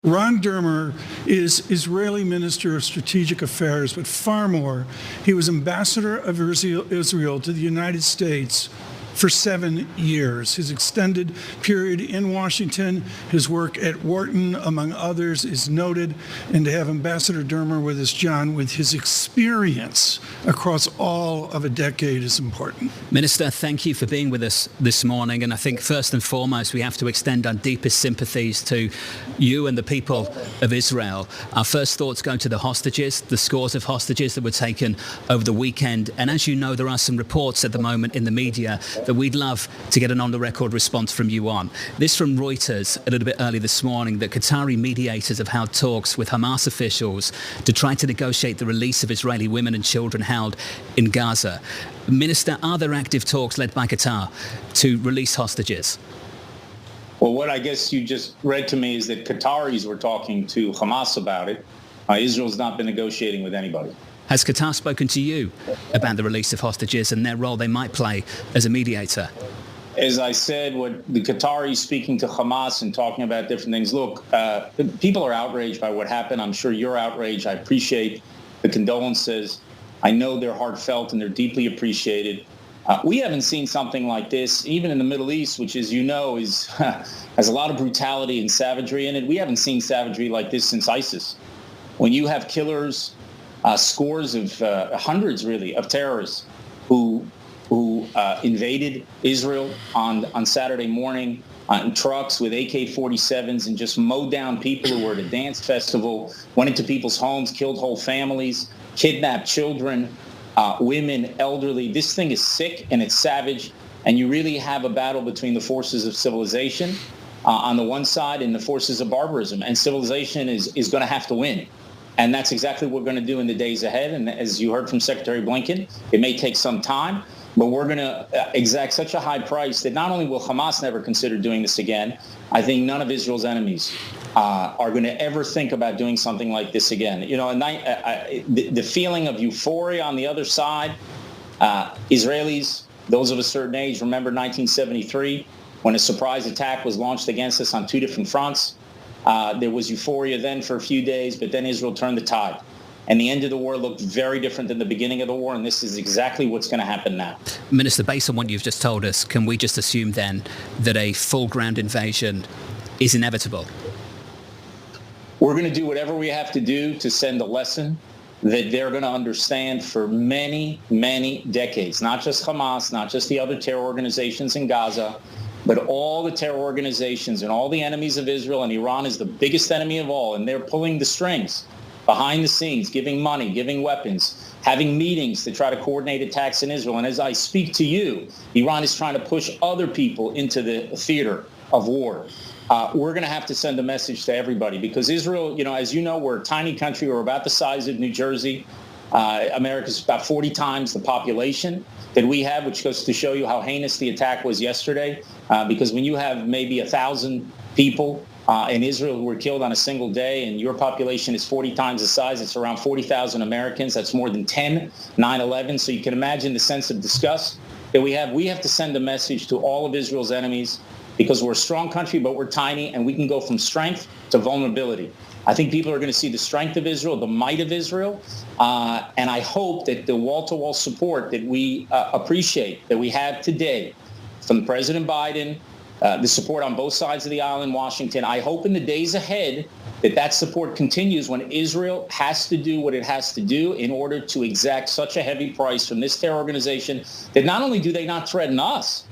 Ron Dermer is Israeli Minister of Strategic Affairs, but far more, he was ambassador of Israel to the United States for 7 years. His extended period in Washington, his work at Wharton, among others, is noted. And to have Ambassador Dermer with us, John, with his experience across all of a decade is important. Minister, thank you for being with us this morning. And I think first and foremost, we have to extend our deepest sympathies to you and the people of Israel. Our first thoughts go to the hostages, the scores of hostages that were taken over the weekend. And as you know, there are some reports at the moment in the media that we'd love to get an on-the-record response from you on. This from Reuters a little bit early this morning, that Qatari mediators have held talks with Hamas officials to try to negotiate the release of Israeli women and children held in Gaza. Minister, are there active talks led by Qatar to release hostages? Well, what I guess you just read to me is that Qataris were talking to Hamas about it. Israel's not been negotiating with anybody. Has Qatar spoken to you about the release of hostages and their role they might play as a mediator? As I said, what the Qataris speaking to Hamas and talking about different things. Look, people are outraged by what happened. I'm sure you're outraged. I appreciate the condolences. I know they're heartfelt and they're deeply appreciated. We haven't seen something like this, even in the Middle East, which, as you know, has a lot of brutality and savagery in it. We haven't seen savagery like this since ISIS. When you have killers, scores of hundreds, really, of terrorists who invaded Israel on Saturday morning in trucks with AK-47s and just mowed down people who were at a dance festival, went into people's homes, killed whole families, kidnapped children, women, elderly. This thing is sick and it's savage, and you really have a battle between the forces of civilization on the one side and the forces of barbarism, and civilization is going to have to win. And that's exactly what we're going to do in the days ahead. And as you heard from Secretary Blinken, it may take some time, but we're going to exact such a high price that not only will Hamas never consider doing this again, I think none of Israel's enemies are going to ever think about doing something like this again. You know, the feeling of euphoria on the other side, Israelis, those of a certain age, remember 1973, when a surprise attack was launched against us on 2 different fronts. There was euphoria then for a few days, but then Israel turned the tide. And the end of the war looked very different than the beginning of the war, and this is exactly what's going to happen now. Minister, based on what you've just told us, can we just assume then that a full ground invasion is inevitable? We're going to do whatever we have to do to send a lesson that they're going to understand for many, many decades. Not just Hamas, not just the other terror organizations in Gaza, but all the terror organizations and all the enemies of Israel, and Iran is the biggest enemy of all, and they're pulling the strings behind the scenes, giving money, giving weapons, having meetings to try to coordinate attacks in Israel. And as I speak to you, Iran is trying to push other people into the theater of war. We're going to have to send a message to everybody, because Israel, you know, as you know, we're a tiny country. We're about the size of New Jersey. America's about 40 times the population that we have, which goes to show you how heinous the attack was yesterday. Because when you have maybe 1,000 people in Israel who were killed on a single day, and your population is 40 times the size, it's around 40,000 Americans. That's more than 10 9/11. So you can imagine the sense of disgust that we have. We have to send a message to all of Israel's enemies, because we're a strong country, but we're tiny, and we can go from strength to vulnerability. I think people are going to see the strength of Israel, the might of Israel, and I hope that the wall-to-wall support that we appreciate, that we have today from President Biden, the support on both sides of the aisle in Washington, I hope in the days ahead that support continues when Israel has to do what it has to do in order to exact such a heavy price from this terror organization that not only do they not threaten us,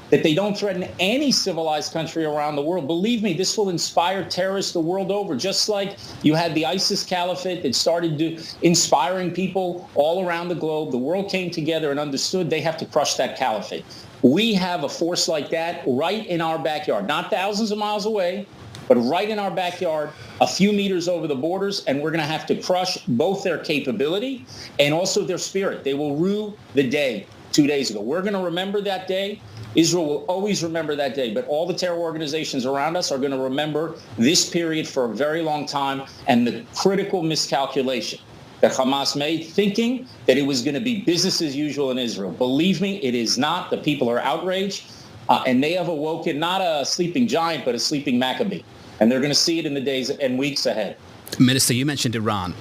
that they don't threaten any civilized country around the world. Believe me, this will inspire terrorists the world over, just like you had the ISIS caliphate that started inspiring people all around the globe. The world came together and understood they have to crush that caliphate. We have a force like that right in our backyard, not thousands of miles away, but right in our backyard, a few meters over the borders, and we're going to have to crush both their capability and also their spirit. They will rue the day 2 days ago. We're going to remember that day. Israel will always remember that day, but all the terror organizations around us are going to remember this period for a very long time, and the critical miscalculation that Hamas made, thinking that it was going to be business as usual in Israel. Believe me, it is not. The people are outraged, and they have awoken not a sleeping giant, but a sleeping Maccabee. And they're going to see it in the days and weeks ahead. Minister, you mentioned Iran.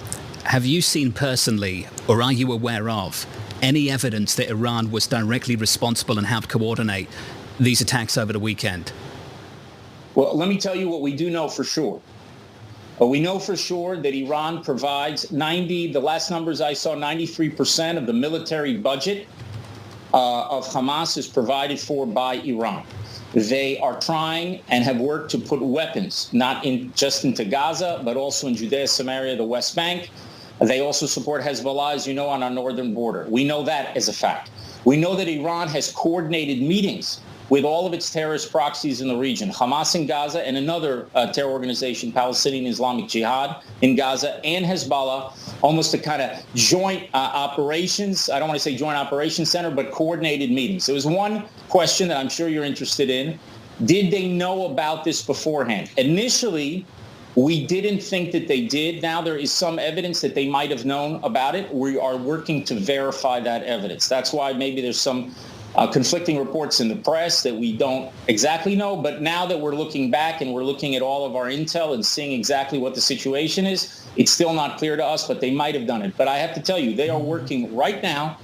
Have you seen personally, or are you aware of, any evidence that Iran was directly responsible and helped coordinate these attacks over the weekend? Well, let me tell you what we do know for sure. We know for sure that Iran provides the last numbers I saw, 93% of the military budget of Hamas is provided for by Iran. They are trying and have worked to put weapons, not just into Gaza, but also in Judea, Samaria, the West Bank. They also support Hezbollah, as you know, on our northern border. We know that as a fact. We know that Iran has coordinated meetings with all of its terrorist proxies in the region, Hamas in Gaza and another terror organization, Palestinian Islamic Jihad in Gaza, and Hezbollah, almost a kind of joint operations, I don't want to say joint operations center, but coordinated meetings. There was one question that I'm sure you're interested in. Did they know about this beforehand? Initially, we didn't think that they did. Now there is some evidence that they might have known about it. We are working to verify that evidence. That's why maybe there's some conflicting reports in the press that we don't exactly know. But now that we're looking back and we're looking at all of our intel and seeing exactly what the situation is, it's still not clear to us, but they might have done it. But I have to tell you, they are working right now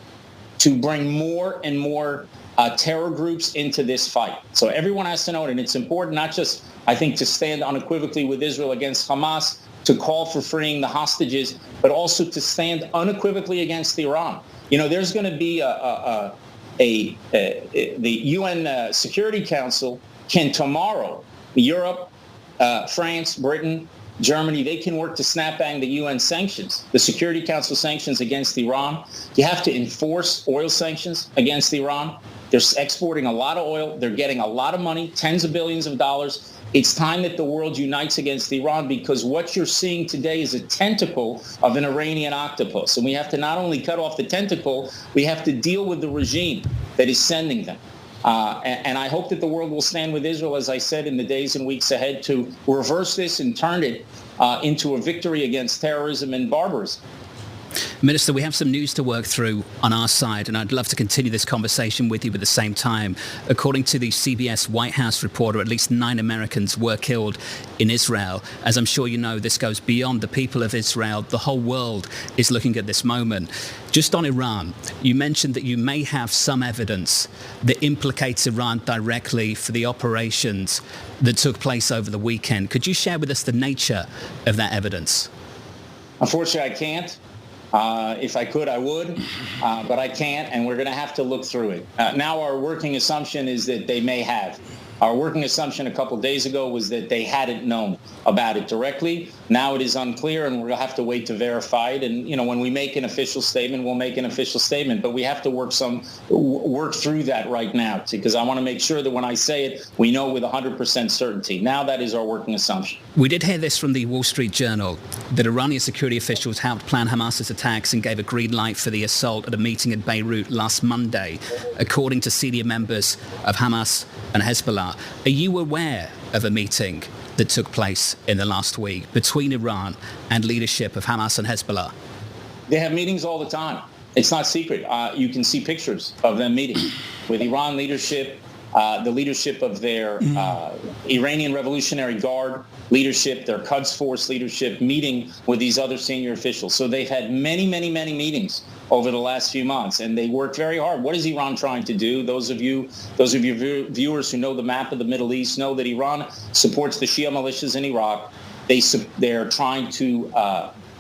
to bring more and more terror groups into this fight. So everyone has to know it. And it's important not just, I think, to stand unequivocally with Israel against Hamas, to call for freeing the hostages, but also to stand unequivocally against Iran. You know, there's going to be the UN Security Council can tomorrow, Europe, France, Britain, Germany, they can work to snap bang the UN sanctions, the Security Council sanctions against Iran. You have to enforce oil sanctions against Iran. They're exporting a lot of oil. They're getting a lot of money, tens of billions of dollars. It's time that the world unites against Iran, because what you're seeing today is a tentacle of an Iranian octopus. And we have to not only cut off the tentacle, we have to deal with the regime that is sending them. And I hope that the world will stand with Israel, as I said, in the days and weeks ahead, to reverse this and turn it into a victory against terrorism and barbarism. Minister, we have some news to work through on our side, and I'd love to continue this conversation with you at the same time. According to the CBS White House reporter, at least 9 Americans were killed in Israel. As I'm sure you know, this goes beyond the people of Israel. The whole world is looking at this moment. Just on Iran, you mentioned that you may have some evidence that implicates Iran directly for the operations that took place over the weekend. Could you share with us the nature of that evidence? Unfortunately, I can't. If I could, I would, but I can't, and we're going to have to look through it. Now, our working assumption is that they may have. Our working assumption a couple of days ago was that they hadn't known about it directly. Now it is unclear, and we'll have to wait to verify it. And, you know, when we make an official statement, we'll make an official statement. But we have to work through that right now, because I want to make sure that when I say it, we know with 100% certainty. Now that is our working assumption. We did hear this from the Wall Street Journal, that Iranian security officials helped plan Hamas's attacks and gave a green light for the assault at a meeting in Beirut last Monday, according to senior members of Hamas and Hezbollah. Are you aware of a meeting that took place in the last week between Iran and leadership of Hamas and Hezbollah? They have meetings all the time. It's not secret. You can see pictures of them meeting with Iran leadership, the leadership of their Iranian Revolutionary Guard leadership, their Quds Force leadership, meeting with these other senior officials. So they've had many, many, many meetings over the last few months, and they work very hard. What is Iran trying to do? Those of you viewers who know the map of the Middle East know that Iran supports the Shia militias in Iraq. They're trying to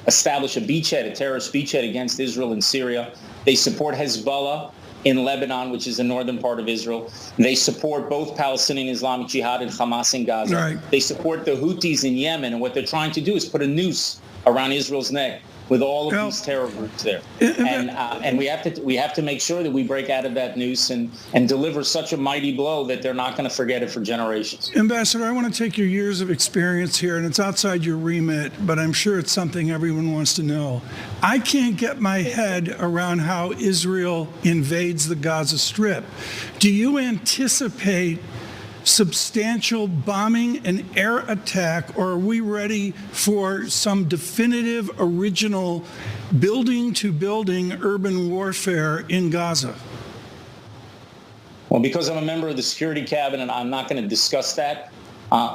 establish a beachhead, a terrorist beachhead against Israel in Syria. They support Hezbollah in Lebanon, which is the northern part of Israel. They support both Palestinian Islamic Jihad and Hamas in Gaza. Right. They support the Houthis in Yemen, and what they're trying to do is put a noose around Israel's neck with all of these terror groups there. And we have to make sure that we break out of that noose and deliver such a mighty blow that they're not going to forget it for generations. Ambassador, I want to take your years of experience here, and it's outside your remit, but I'm sure it's something everyone wants to know. I can't get my head around how Israel invades the Gaza Strip. Do you anticipate substantial bombing and air attack, or are we ready for some definitive, original building-to-building urban warfare in Gaza? Well, because I'm a member of the Security Cabinet, I'm not going to discuss that.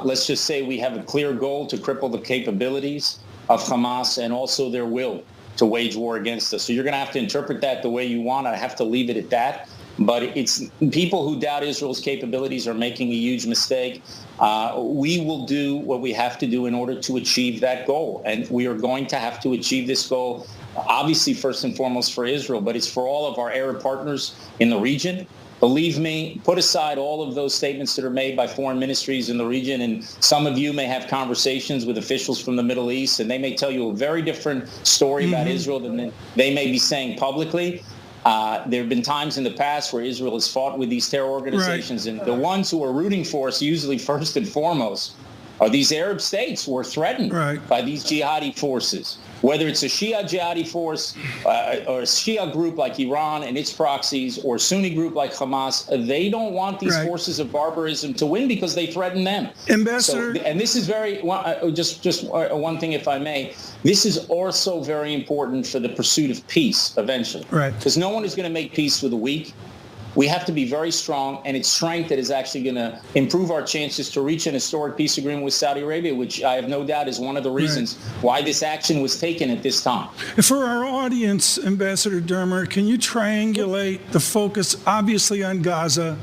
let's just say we have a clear goal to cripple the capabilities of Hamas and also their will to wage war against us. So you're going to have to interpret that the way you want. I have to leave it at that. But it's people who doubt Israel's capabilities are making a huge mistake. We will do what we have to do in order to achieve that goal. And we are going to have to achieve this goal, obviously, first and foremost for Israel, but it's for all of our Arab partners in the region. Believe me, put aside all of those statements that are made by foreign ministries in the region, and some of you may have conversations with officials from the Middle East, and they may tell you a very different story about Israel than they may be saying publicly. There have been times in the past where Israel has fought with these terror organizations, and the ones who are rooting for us, usually first and foremost, are these Arab states who are threatened by these jihadi forces. Whether it's a Shia jihadi force or a Shia group like Iran and its proxies, or a Sunni group like Hamas, they don't want these forces of barbarism to win because they threaten them. Ambassador, and this is very just one thing, if I may. This is also very important for the pursuit of peace eventually, because no one is going to make peace with the weak. We have to be very strong, and it's strength that is actually going to improve our chances to reach an historic peace agreement with Saudi Arabia, which I have no doubt is one of the reasons why this action was taken at this time. For our audience, Ambassador Dermer, can you triangulate the focus obviously on Gaza,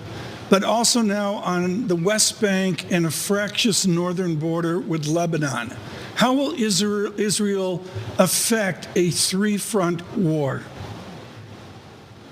but also now on the West Bank and a fractious northern border with Lebanon? How will Israel affect a three-front war?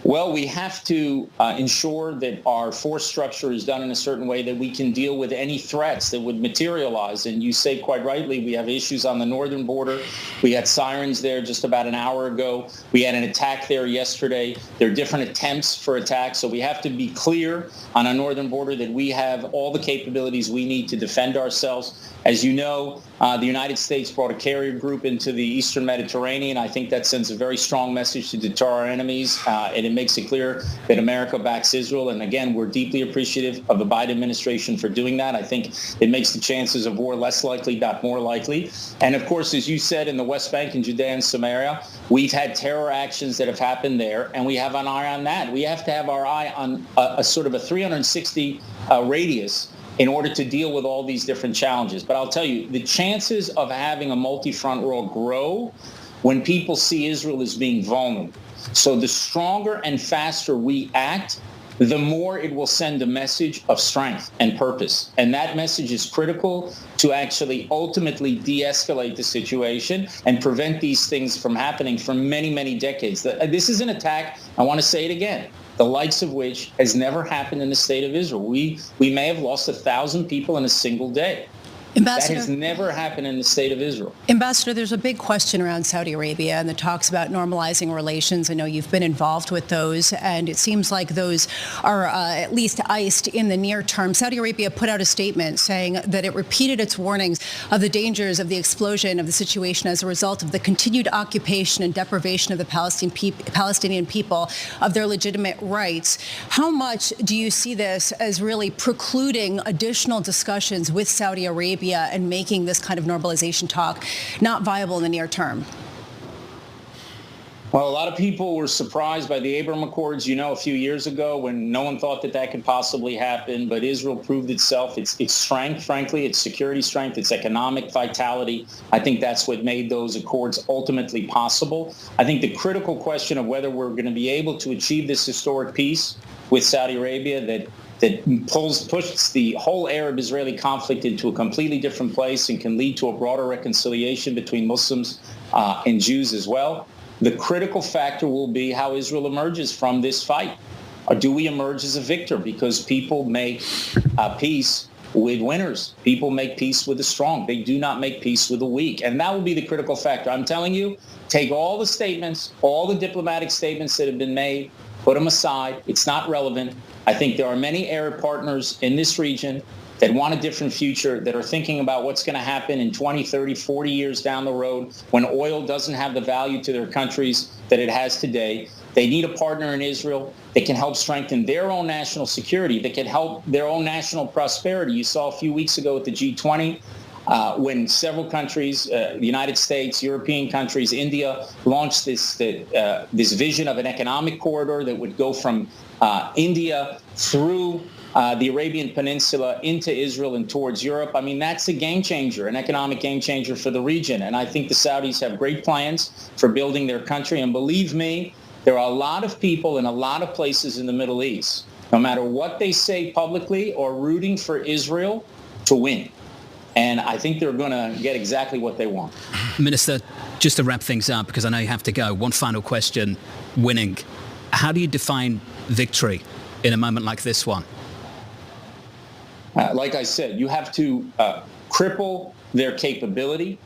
Well, we have to ensure that our force structure is done in a certain way that we can deal with any threats that would materialize. And you say quite rightly, we have issues on the northern border. We had sirens there just about an hour ago. We had an attack there yesterday. There are different attempts for attacks. So we have to be clear on our northern border that we have all the capabilities we need to defend ourselves. As you know, the United States brought a carrier group into the Eastern Mediterranean. I think that sends a very strong message to deter our enemies, and it makes it clear that America backs Israel. And again, we're deeply appreciative of the Biden administration for doing that. I think it makes the chances of war less likely, not more likely. And of course, as you said, in the West Bank and Judea and Samaria, we've had terror actions that have happened there, and we have an eye on that. We have to have our eye on a sort of a 360 radius in order to deal with all these different challenges. But I'll tell you, the chances of having a multi-front world grow when people see Israel as being vulnerable. So the stronger and faster we act, the more it will send a message of strength and purpose. And that message is critical to actually ultimately de-escalate the situation and prevent these things from happening for many, many decades. This is an attack, I want to say it again, the likes of which has never happened in the state of Israel. We may have lost 1,000 people in a single day. That has never happened in the state of Israel. Ambassador, there's a big question around Saudi Arabia and the talks about normalizing relations. I know you've been involved with those, and it seems like those are at least iced in the near term. Saudi Arabia put out a statement saying that it repeated its warnings of the dangers of the explosion of the situation as a result of the continued occupation and deprivation of the Palestinian people of their legitimate rights. How much do you see this as really precluding additional discussions with Saudi Arabia and making this kind of normalization talk not viable in the near term? Well, a lot of people were surprised by the Abraham Accords, a few years ago when no one thought that could possibly happen. But Israel proved itself, its strength, frankly, its security strength, its economic vitality. I think that's what made those accords ultimately possible. I think the critical question of whether we're going to be able to achieve this historic peace with Saudi Arabia that pushes the whole Arab-Israeli conflict into a completely different place and can lead to a broader reconciliation between Muslims and Jews as well. The critical factor will be how Israel emerges from this fight. Or do we emerge as a victor? Because people make peace with winners. People make peace with the strong. They do not make peace with the weak. And that will be the critical factor. I'm telling you, take all the statements, all the diplomatic statements that have been made, put them aside. It's not relevant. I think there are many Arab partners in this region that want a different future, that are thinking about what's going to happen in 20, 30, 40 years down the road when oil doesn't have the value to their countries that it has today. They need a partner in Israel that can help strengthen their own national security, that can help their own national prosperity. You saw a few weeks ago at the G20 when several countries, the United States, European countries, India, launched this vision of an economic corridor that would go from India through the Arabian Peninsula into Israel and towards Europe. I mean, that's a game changer, an economic game changer for the region. And I think the Saudis have great plans for building their country. And believe me, there are a lot of people in a lot of places in the Middle East, no matter what they say publicly, or rooting for Israel to win. And I think they're going to get exactly what they want. Minister, just to wrap things up, because I know you have to go, one final question. Winning. How do you define victory in a moment like this one? Like I said, you have to cripple their capability,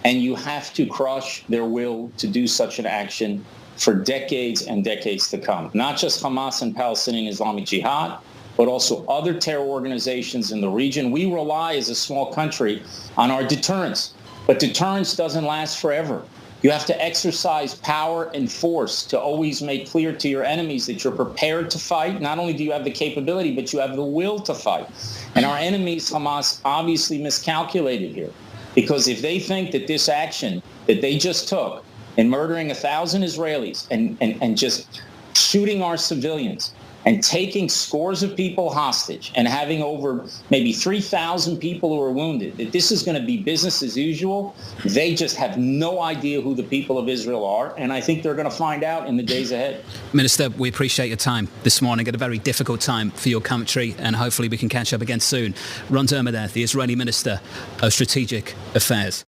and you have to crush their will to do such an action for decades and decades to come. Not just Hamas and Palestinian Islamic Jihad, but also other terror organizations in the region. We rely as a small country on our deterrence, but deterrence doesn't last forever. You have to exercise power and force to always make clear to your enemies that you're prepared to fight. Not only do you have the capability, but you have the will to fight. And our enemies, Hamas, obviously miscalculated here, because if they think that this action that they just took in murdering 1,000 Israelis and just shooting our civilians and taking scores of people hostage and having over maybe 3,000 people who are wounded, that this is going to be business as usual, they just have no idea who the people of Israel are. And I think they're going to find out in the days ahead. Minister, we appreciate your time this morning at a very difficult time for your country, and hopefully we can catch up again soon. Ron Dermer there, the Israeli Minister of Strategic Affairs.